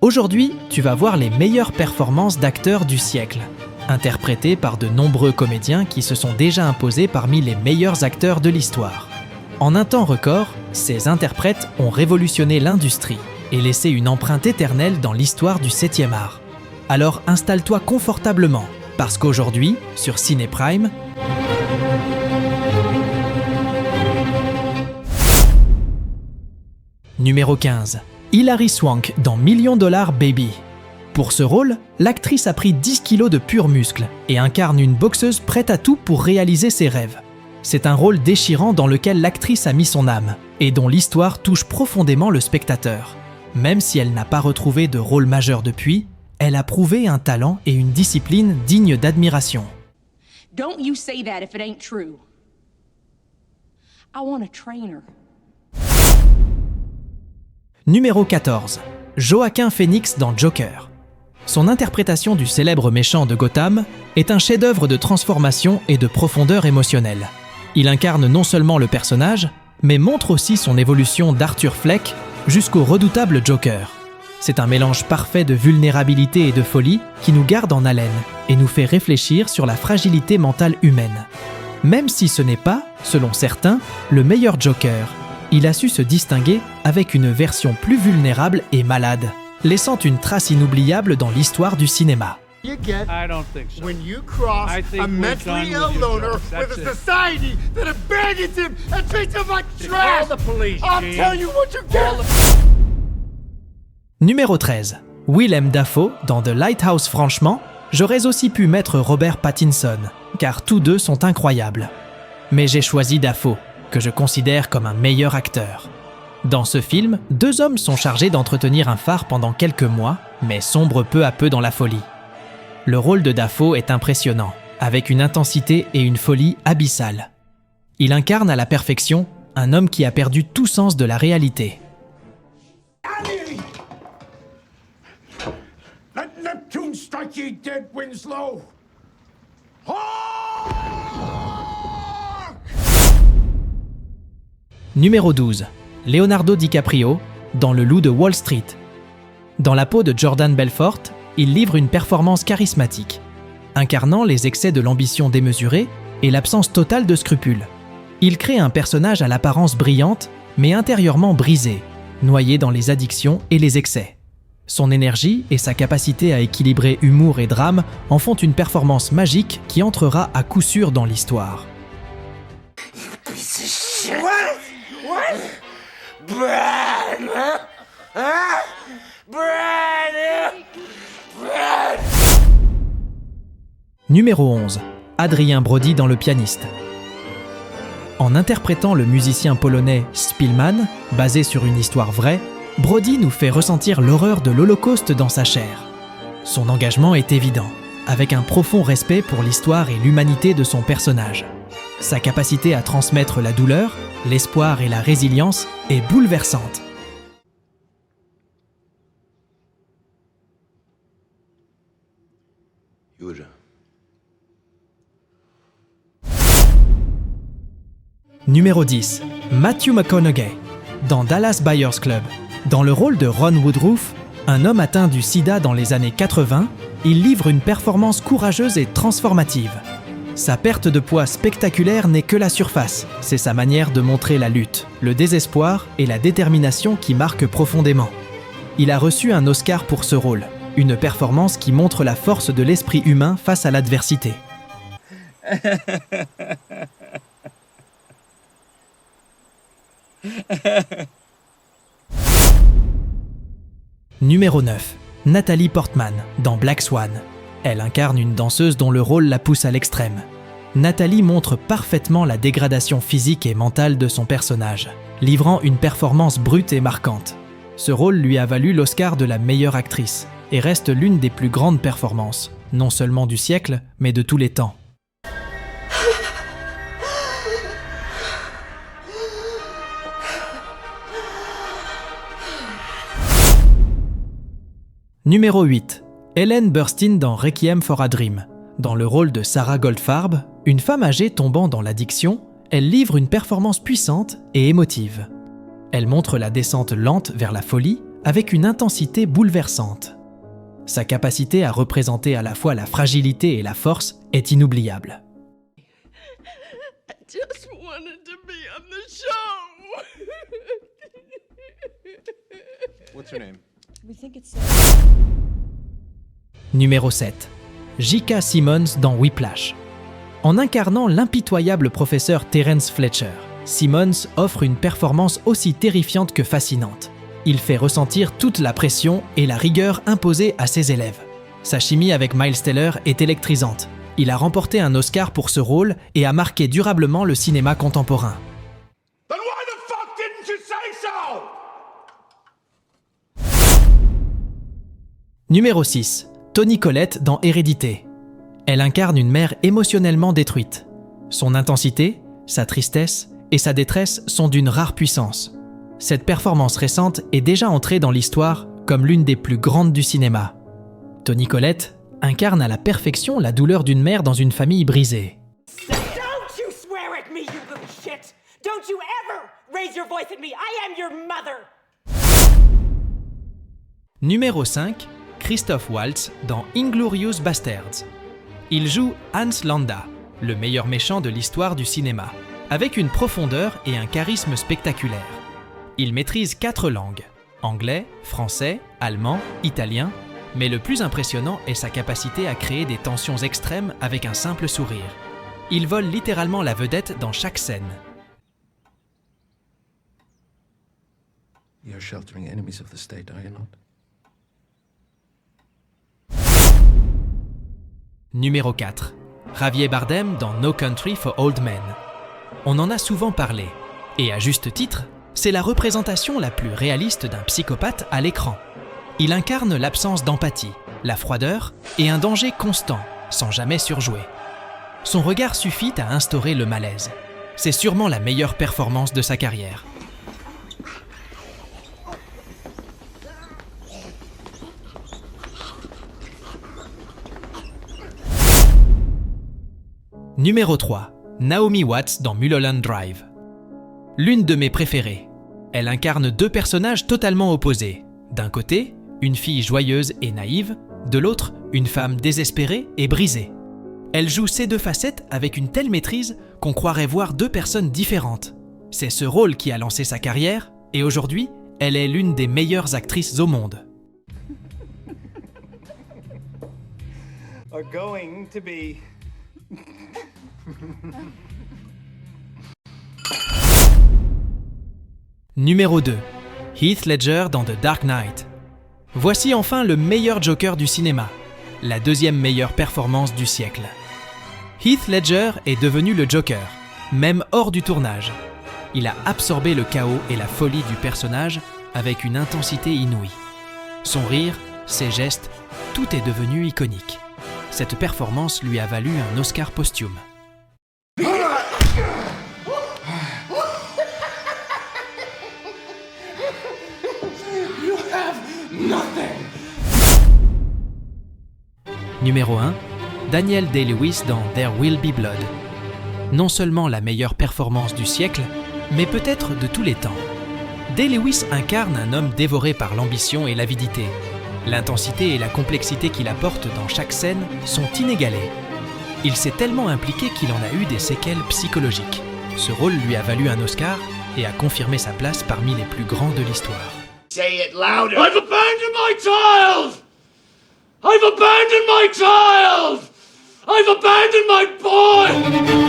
Aujourd'hui, tu vas voir les meilleures performances d'acteurs du siècle, interprétées par de nombreux comédiens qui se sont déjà imposés parmi les meilleurs acteurs de l'histoire. En un temps record, ces interprètes ont révolutionné l'industrie et laissé une empreinte éternelle dans l'histoire du 7e art. Alors installe-toi confortablement, parce qu'aujourd'hui, sur Ciné Prime, Numéro 15. Hilary Swank dans Million $, Baby. Pour ce rôle, l'actrice a pris 10 kilos de pur muscle et incarne une boxeuse prête à tout pour réaliser ses rêves. C'est un rôle déchirant dans lequel l'actrice a mis son âme et dont l'histoire touche profondément le spectateur. Même si elle n'a pas retrouvé de rôle majeur depuis, elle a prouvé un talent et une discipline dignes d'admiration. Don't you say that if it ain't true. I want a trainer. Numéro 14. Joaquin Phoenix dans Joker. Son interprétation du célèbre méchant de Gotham est un chef-d'œuvre de transformation et de profondeur émotionnelle. Il incarne non seulement le personnage, mais montre aussi son évolution d'Arthur Fleck jusqu'au redoutable Joker. C'est un mélange parfait de vulnérabilité et de folie qui nous garde en haleine et nous fait réfléchir sur la fragilité mentale humaine. Même si ce n'est pas, selon certains, le meilleur Joker, il a su se distinguer avec une version plus vulnérable et malade, laissant une trace inoubliable dans l'histoire du cinéma. You get I don't think so. when you cross I think a we're mentally done with ill you, loner George. That's with a it. society that abandons him and treats him like trash. Call the police, I'll Gene. tell you what you get. Numéro 13. Willem Dafoe dans The Lighthouse. Franchement, j'aurais aussi pu mettre Robert Pattinson, car tous deux sont incroyables. Mais j'ai choisi Dafoe, que je considère comme un meilleur acteur. Dans ce film, deux hommes sont chargés d'entretenir un phare pendant quelques mois, mais sombrent peu à peu dans la folie. Le rôle de Dafoe est impressionnant, avec une intensité et une folie abyssales. Il incarne à la perfection un homme qui a perdu tout sens de la réalité. Let Neptune strike ye dead, Winslow. Numéro 12. Leonardo DiCaprio dans Le Loup de Wall Street. Dans la peau de Jordan Belfort, il livre une performance charismatique, incarnant les excès de l'ambition démesurée et l'absence totale de scrupules. Il crée un personnage à l'apparence brillante, mais intérieurement brisé, noyé dans les addictions et les excès. Son énergie et sa capacité à équilibrer humour et drame en font une performance magique qui entrera à coup sûr dans l'histoire. What? Brad! Huh? Brad! Numéro 11. Adrien Brody dans Le Pianiste. En interprétant le musicien polonais Spielman, basé sur une histoire vraie, Brody nous fait ressentir l'horreur de l'Holocauste dans sa chair. Son engagement est évident, avec un profond respect pour l'histoire et l'humanité de son personnage. Sa capacité à transmettre la douleur, l'espoir et la résilience est bouleversante. Numéro 10. Matthew McConaughey dans Dallas Buyers Club. Dans le rôle de Ron Woodruff, un homme atteint du sida dans les années 80, il livre une performance courageuse et transformative. Sa perte de poids spectaculaire n'est que la surface, c'est sa manière de montrer la lutte, le désespoir et la détermination qui marquent profondément. Il a reçu un Oscar pour ce rôle, une performance qui montre la force de l'esprit humain face à l'adversité. Numéro 9. Natalie Portman dans Black Swan. Elle incarne une danseuse dont le rôle la pousse à l'extrême. Natalie montre parfaitement la dégradation physique et mentale de son personnage, livrant une performance brute et marquante. Ce rôle lui a valu l'Oscar de la meilleure actrice et reste l'une des plus grandes performances, non seulement du siècle, mais de tous les temps. Numéro 8. Ellen Burstyn dans Requiem for a Dream. Dans le rôle de Sarah Goldfarb, une femme âgée tombant dans l'addiction, elle livre une performance puissante et émotive. Elle montre la descente lente vers la folie avec une intensité bouleversante. Sa capacité à représenter à la fois la fragilité et la force est inoubliable. I just wanted to be on the show. What's her name? We think it's Numéro 7. J.K. Simmons dans Whiplash. En incarnant l'impitoyable professeur Terence Fletcher, Simmons offre une performance aussi terrifiante que fascinante. Il fait ressentir toute la pression et la rigueur imposée à ses élèves. Sa chimie avec Miles Teller est électrisante. Il a remporté un Oscar pour ce rôle et a marqué durablement le cinéma contemporain. Then why the fuck didn't you say so? Numéro 6. Toni Collette dans Hérédité. Elle incarne une mère émotionnellement détruite. Son intensité, sa tristesse et sa détresse sont d'une rare puissance. Cette performance récente est déjà entrée dans l'histoire comme l'une des plus grandes du cinéma. Toni Collette incarne à la perfection la douleur d'une mère dans une famille brisée. Don't you swear at me, you little shit! Don't you ever raise your voice at me! I am your mother! Numéro 5. Christoph Waltz dans Inglourious Basterds. Il joue Hans Landa, le meilleur méchant de l'histoire du cinéma, avec une profondeur et un charisme spectaculaires. Il maîtrise 4 langues, anglais, français, allemand, italien, mais le plus impressionnant est sa capacité à créer des tensions extrêmes avec un simple sourire. Il vole littéralement la vedette dans chaque scène. You're sheltering enemies of the state, are you not? Numéro 4. Javier Bardem dans No Country for Old Men. On en a souvent parlé, et à juste titre, c'est la représentation la plus réaliste d'un psychopathe à l'écran. Il incarne l'absence d'empathie, la froideur et un danger constant, sans jamais surjouer. Son regard suffit à instaurer le malaise. C'est sûrement la meilleure performance de sa carrière. Numéro 3. Naomi Watts dans Mulholland Drive. L'une de mes préférées. Elle incarne 2 personnages totalement opposés. D'un côté, une fille joyeuse et naïve, de l'autre, une femme désespérée et brisée. Elle joue ces 2 facettes avec une telle maîtrise qu'on croirait voir 2 personnes différentes. C'est ce rôle qui a lancé sa carrière, et aujourd'hui, elle est l'une des meilleures actrices au monde. Are going to be. Numéro 2. Heath Ledger dans The Dark Knight. Voici enfin le meilleur Joker du cinéma, la 2e meilleure performance du siècle. Heath Ledger est devenu le Joker, même hors du tournage. Il a absorbé le chaos et la folie du personnage avec une intensité inouïe. Son rire, ses gestes, tout est devenu iconique. Cette performance lui a valu un Oscar posthume. Numéro 1. Daniel Day-Lewis dans There Will Be Blood. Non seulement la meilleure performance du siècle, mais peut-être de tous les temps. Day-Lewis incarne un homme dévoré par l'ambition et l'avidité. L'intensité et la complexité qu'il apporte dans chaque scène sont inégalées. Il s'est tellement impliqué qu'il en a eu des séquelles psychologiques. Ce rôle lui a valu un Oscar et a confirmé sa place parmi les plus grands de l'histoire. Say it louder. I've abandoned my child! I've abandoned my child! I've abandoned my boy!